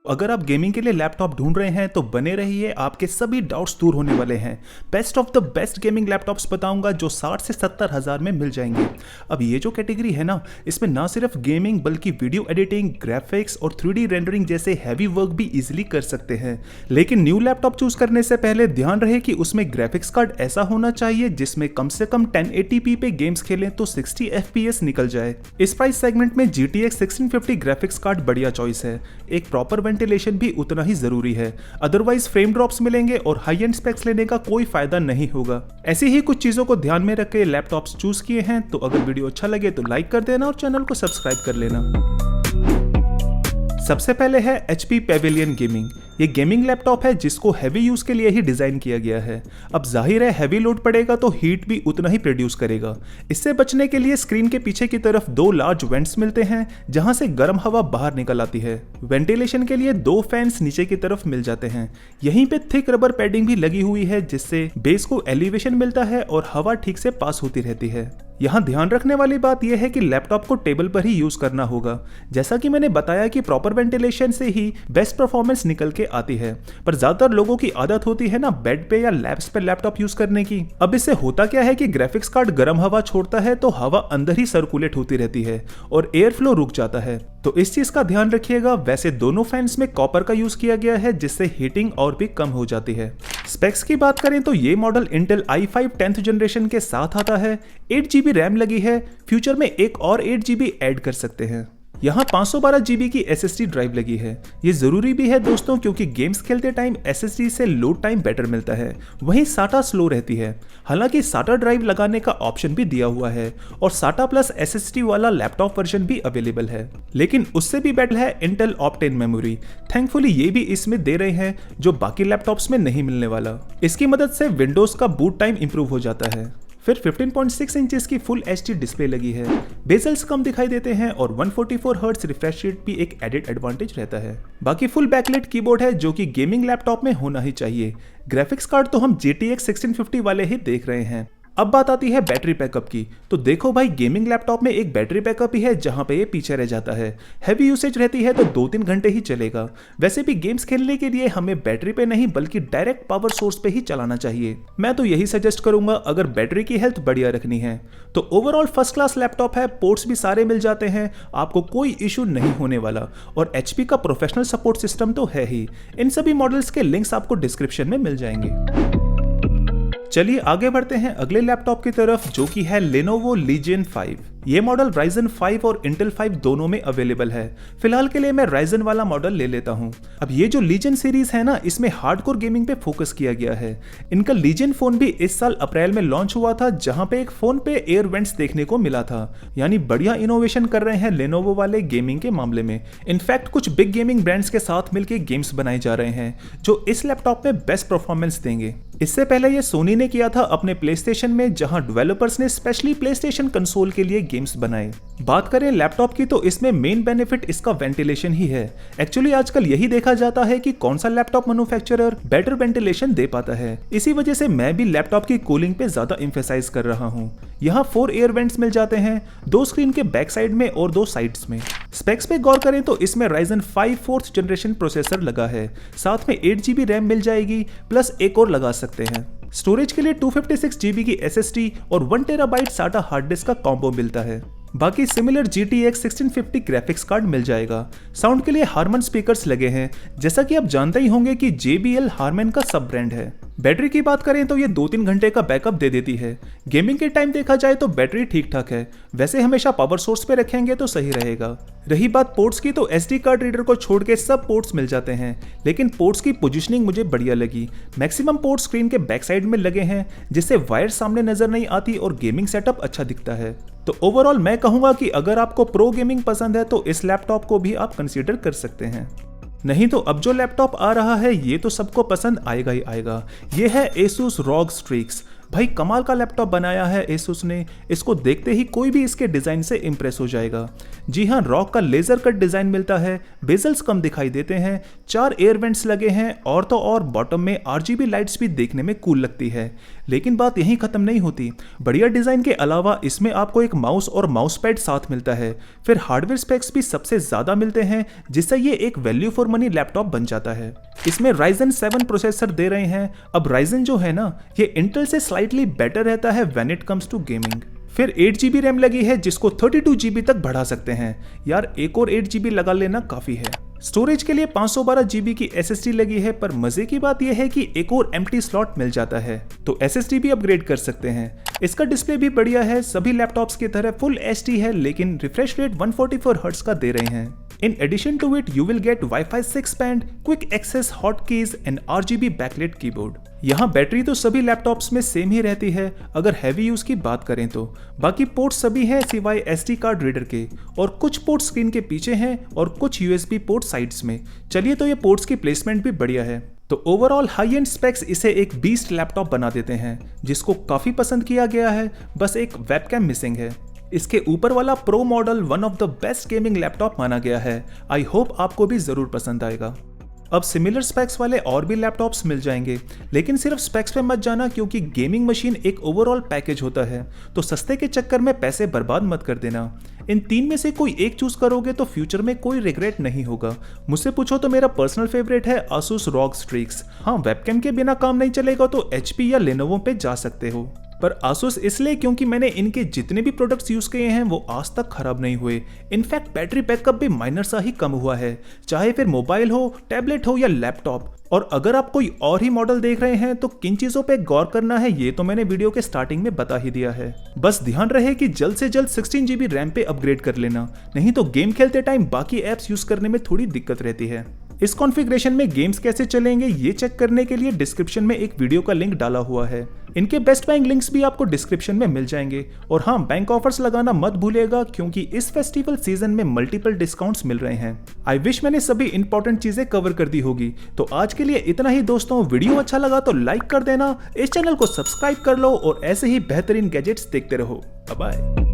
अगर आप गेमिंग के लिए लैपटॉप ढूंढ रहे हैं तो बने रहिए, आपके सभी डाउट्स दूर होने वाले हैं। Best of the best gaming laptops बताऊंगा जो 60 से 70 हज़ार में मिल जाएंगे। अब ये जो कैटेगरी है ना, इसमें ना सिर्फ गेमिंग बल्कि वीडियो एडिटिंग, ग्राफिक्स और 3D रेंडरिंग जैसे हैवी वर्क भी इजीली कर सकते हैं। लेकिन न्यू लैपटॉप चूज करने से पहले ध्यान रहे कि उसमें ग्राफिक्स कार्ड ऐसा होना चाहिए जिसमें कम से कम 1080p पे गेम्स खेलें तो 60 FPS निकल जाए। इस प्राइस सेगमेंट में GTX 1650 ग्राफिक्स कार्ड बढ़िया चॉइस है। एक प्रॉपर वेंटिलेशन भी उतना ही जरूरी है, अदरवाइज फ्रेम ड्रॉप्स मिलेंगे और हाई एंड स्पेक्स लेने का कोई फायदा नहीं होगा। ऐसी ही कुछ चीजों को ध्यान में रख के लैपटॉप्स चूज किए हैं, तो अगर वीडियो अच्छा लगे तो लाइक कर देना और चैनल को सब्सक्राइब कर लेना। सबसे पहले है HP Pavilion गेमिंग। ये गेमिंग लैपटॉप है जिसको हैवी यूज के लिए ही डिजाइन किया गया है। अब जाहिर है हैवी लोड पड़ेगा तो हीट भी उतना ही प्रोड्यूस करेगा। इससे बचने के लिए स्क्रीन के पीछे की तरफ 2 लार्ज वेंट्स मिलते हैं जहां से गर्म हवा बाहर निकल आती है। वेंटिलेशन के लिए 2 फैंस नीचे की तरफ मिल जाते हैं। यहीं पे थिक रबर पैडिंग भी लगी हुई है जिससे बेस को एलिवेशन मिलता है और हवा ठीक से पास होती रहती है। यहाँ ध्यान रखने वाली बात यह है कि लैपटॉप को टेबल पर ही यूज करना होगा। जैसा कि मैंने बताया कि प्रॉपर वेंटिलेशन से ही बेस्ट परफॉर्मेंस निकल के आती है, पर ज्यादातर लोगों की आदत होती है ना बेड पे या लैप्स पे लैपटॉप यूज करने की। अब इससे होता क्या है कि ग्राफिक्स कार्ड गर्म हवा छोड़ता है तो हवा अंदर ही सर्कुलेट होती रहती है और एयर फ्लो रुक जाता है, तो इस चीज का ध्यान रखिएगा। वैसे दोनों फैंस में कॉपर का यूज किया गया है जिससे हीटिंग और भी कम हो जाती है। स्पेक्स की बात करें तो ये model Intel i5 10th generation के साथ आता है। 8GB रैम लगी है, फ्यूचर में एक और 8GB ऐड कर सकते हैं। यहाँ 512GB की SSD ड्राइव लगी है। ये जरूरी भी है दोस्तों, क्योंकि गेम्स खेलते टाइम SSD से लोड टाइम बेटर मिलता है, वहीं SATA स्लो रहती है। हालांकि SATA ड्राइव लगाने का ऑप्शन भी दिया हुआ है और SATA प्लस SSD वाला लैपटॉप वर्जन भी अवेलेबल है, लेकिन उससे भी बेटर है इंटेल ऑक्टेन मेमोरी। थैंकफुली ये भी इसमें दे रहे हैं जो बाकी लैपटॉप्स में नहीं मिलने वाला। इसकी मदद से विंडोज का बूट टाइम इंप्रूव हो जाता है। फिर 15.6 इंचेस की फुल HD डिस्प्ले लगी है। बेजल्स कम दिखाई देते हैं और 144 हर्ट्ज रिफ्रेश रेट भी एक एडेड एडवांटेज रहता है। बाकी फुल बैकलाइट कीबोर्ड है जो कि गेमिंग लैपटॉप में होना ही चाहिए। ग्राफिक्स कार्ड तो हम GTX 1650 वाले ही देख रहे हैं। अब बात आती है बैटरी बैकअप की, तो देखो भाई गेमिंग लैपटॉप में एक बैटरी बैकअप ही है जहां पे ये पीछे रह जाता है। हैवी यूसेज रहती है तो 2-3 घंटे ही चलेगा। वैसे भी गेम्स खेलने के लिए हमें बैटरी पे नहीं बल्कि डायरेक्ट पावर सोर्स पे ही चलाना चाहिए। मैं तो यही सजेस्ट करूंगा अगर बैटरी की हेल्थ बढ़िया रखनी है तो। ओवरऑल फर्स्ट क्लास लैपटॉप है, पोर्ट्स भी सारे मिल जाते हैं, आपको कोई इशू नहीं होने वाला। और HP का प्रोफेशनल सपोर्ट सिस्टम तो है ही। इन सभी मॉडल्स के लिंक्स आपको डिस्क्रिप्शन में मिल जाएंगे। चलिए आगे बढ़ते हैं अगले लैपटॉप की तरफ जो कि है Lenovo Legion 5। ये मॉडल Ryzen 5 और Intel 5 दोनों में अवेलेबल है। फिलहाल के लिए मैं Ryzen वाला मॉडल ले लेता हूं। अब ये जो Legion सीरीज है ना, इसमें हार्डकोर गेमिंग पे फोकस किया गया है। इनका Legion फोन भी इस साल अप्रैल में लॉन्च हुआ था, जहां पे एक फोन पे एयर वेंट्स देखने को मिला था। यानी बढ़िया इनोवेशन कर रहे हैं Lenovo वाले गेमिंग के मामले में। इनफैक्ट कुछ बिग गेमिंग ब्रांड्स के साथ मिलकर गेम्स बनाए जा रहे हैं जो इस लैपटॉप में बेस्ट परफॉर्मेंस देंगे। इससे पहले ये सोनी ने किया था अपने प्लेस्टेशन में, जहां डेवलपर्स ने स्पेशली प्लेस्टेशन कंसोल के लिए गेम्स बनाए। बात करें लैपटॉप की तो इसमें मेन बेनिफिट इसका वेंटिलेशन ही है। एक्चुअली आजकल यही देखा जाता है कि कौन सा लैपटॉप मैन्युफैक्चरर बेटर वेंटिलेशन दे पाता है। इसी वजह से मैं भी लैपटॉप की कूलिंग पे ज्यादा एम्फेसाइज कर रहा हूँ। यहाँ 4 एयर वेंट्स मिल जाते हैं, 2 स्क्रीन के बैक साइड में और 2 साइड्स में। स्पेक्स पे गौर करें तो इसमें Ryzen 5 4th जनरेशन प्रोसेसर लगा है, साथ में 8GB रैम मिल जाएगी, प्लस एक और लगा सकते हैं। स्टोरेज के लिए 256GB की SSD और 1TB SATA हार्ड डिस्क का कॉम्बो मिलता है। बाकी सिमिलर GTX 1650 ग्राफिक्स कार्ड मिल जाएगा। साउंड के लिए हारमन स्पीकर्स लगे हैं, जैसा कि आप जानते ही होंगे कि JBL हारमन का सब ब्रांड है। बैटरी की बात करें तो ये 2-3 घंटे का बैकअप दे देती है। गेमिंग के टाइम देखा जाए तो बैटरी ठीक ठाक है, वैसे हमेशा पावर सोर्स पे रखेंगे तो सही रहेगा। रही बात पोर्ट्स की तो SD कार्ड रीडर को छोड़ के सब पोर्ट्स मिल जाते हैं, लेकिन पोर्ट्स की पोजीशनिंग मुझे बढ़िया लगी। मैक्सिमम पोर्ट्स स्क्रीन के बैक साइड में लगे हैं जिससे वायर सामने नजर नहीं आती और गेमिंग सेटअप अच्छा दिखता है। तो ओवरऑल मैं कहूंगा कि अगर आपको प्रो गेमिंग पसंद है तो इस लैपटॉप को भी आप कंसीडर कर सकते हैं। नहीं तो अब जो लैपटॉप आ रहा है ये तो सबको पसंद आएगा ही आएगा। ये है Asus ROG Strix। भाई कमाल का लैपटॉप बनाया है एसुस ने, इसको देखते ही कोई भी इसके डिजाइन से इंप्रेस हो जाएगा। जी हाँ, रॉक का लेजर कट डिजाइन मिलता है, बेजल्स कम दिखाई देते हैं, 4 एयर वेंट्स लगे हैं और तो और बॉटम में RGB लाइट्स भी देखने में कूल लगती है। लेकिन बात यहीं खत्म नहीं होती, बढ़िया डिजाइन के अलावा इसमें आपको एक माउस और माउस पैड साथ मिलता है। फिर हार्डवेयर स्पेक्स भी सबसे ज्यादा मिलते हैं, जिससे ये एक वैल्यू फॉर मनी लैपटॉप बन जाता है। इसमें Ryzen 7 प्रोसेसर दे रहे हैं। अब Ryzen जो है ना, ये इंटेल से स्लाइटली बेटर रहता है when it comes to gaming. फिर 8GB रैम लगी है, जिसको 32GB तक बढ़ा सकते हैं। यार एक और 8GB लगा लेना काफी है। स्टोरेज के लिए 512GB की SSD लगी है, पर मजे की बात यह है कि एक और एम्प्टी स्लॉट मिल जाता है, तो SSD भी अपग्रेड कर सकते हैं। इसका डिस्प्ले भी बढ़िया है, सभी लैपटॉप्स की तरह फुल HD है, लेकिन रिफ्रेश रेट 144 हर्ट्ज का दे रहे हैं। In addition to it, you will get Wi-Fi 6 band, quick access hotkeys and RGB backlit keyboard। यहाँ बैटरी तो सभी लैपटॉप्स में सेम ही रहती है अगर हैवी यूज की बात करें तो। बाकी पोर्ट्स सभी हैं सिवाय SD कार्ड रीडर के, और कुछ पोर्ट स्क्रीन के पीछे हैं और कुछ USB पोर्ट साइड्स में। चलिए, तो ये पोर्ट्स की प्लेसमेंट भी बढ़िया है। तो ओवरऑल हाई एंड स्पेक्स इसे एक बीस्ट लैपटॉप बना देते हैं, जिसको काफी पसंद किया गया है। बस एक वेबकैम मिसिंग है। इसके ऊपर वाला pro model one of the best gaming laptop माना गया है। आई होप आपको भी जरूर पसंद आएगा। अब सिमिलर स्पेक्स वाले और भी लैपटॉप्स मिल जाएंगे, लेकिन सिर्फ स्पेक्स पे मत जाना, क्योंकि गेमिंग मशीन एक ओवरऑल पैकेज होता है, तो सस्ते के चक्कर में पैसे बर्बाद मत कर देना। इन 3 में से कोई एक चूज करोगे तो फ्यूचर में कोई रिग्रेट नहीं होगा। मुझसे पूछो तो मेरा पर्सनल फेवरेट है Asus ROG Strix। हाँ, वेबकैम के बिना काम नहीं चलेगा तो HP या Lenovo पे जा सकते हो, पर Asus इसलिए क्योंकि मैंने इनके जितने भी प्रोडक्ट्स यूज किए हैं वो आज तक खराब नहीं हुए। इनफैक्ट बैटरी बैकअप भी माइनर सा ही कम हुआ है, चाहे फिर मोबाइल हो, टैबलेट हो या लैपटॉप। और अगर आप कोई और ही मॉडल देख रहे हैं तो किन चीजों पे गौर करना है ये तो मैंने वीडियो के स्टार्टिंग में बता ही दिया है। बस ध्यान रहे कि जल्द से जल्द 16GB रैम पे अपग्रेड कर लेना, नहीं तो गेम खेलते टाइम बाकी एप्स यूज करने में थोड़ी दिक्कत रहती है। इस कॉन्फ़िगरेशन में गेम्स कैसे चलेंगे ये चेक करने के लिए डिस्क्रिप्शन में एक वीडियो का लिंक डाला हुआ है। इनके बेस्ट बाइंग लिंक्स भी आपको डिस्क्रिप्शन में मिल जाएंगे। और हाँ, बैंक ऑफर्स लगाना मत भूलिएगा, क्योंकि इस फेस्टिवल सीजन में मल्टीपल डिस्काउंट्स मिल रहे हैं। आई विश मैंने सभी इंपॉर्टेंट चीजें कवर कर दी होगी। तो आज के लिए इतना ही दोस्तों। वीडियो अच्छा लगा तो लाइक कर देना, इस चैनल को सब्सक्राइब कर लो और ऐसे ही बेहतरीन गैजेट्स देखते रहो। Bye bye.